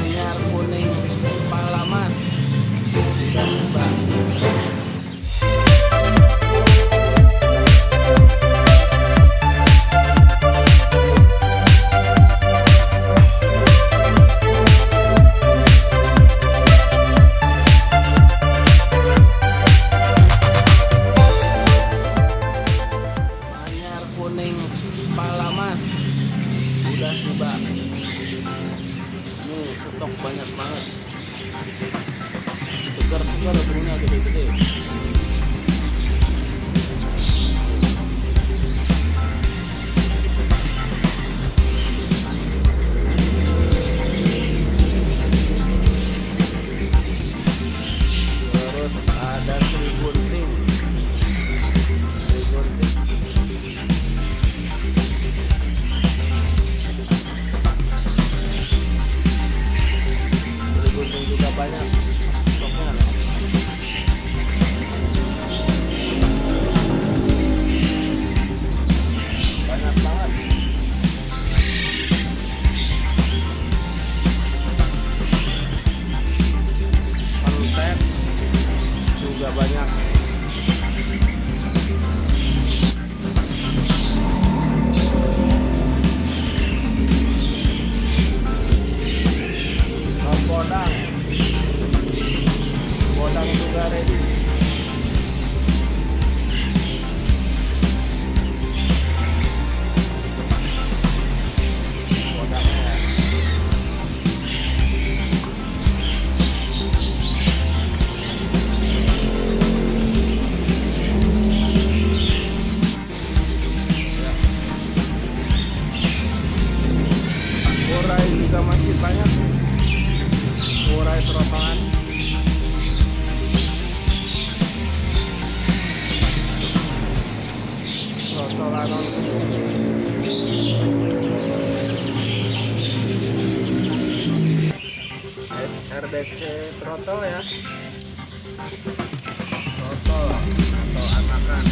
Manyar Kuning Palaman sudah tiba. Manyar Kuning Palaman sudah tiba. Nih stok banyak banget, segar-segar burungnya gede-gede. Terus ada Sri Gunting. Sri Gunting juga banyak stoknya. Banyak banget. Konten juga banyak. Bodang, bodang juga ready. Bodangnya. Ya. Murai juga masih banyak. Murai terotongan. Trotolan SRDC trotol ya, trotol atau anakan.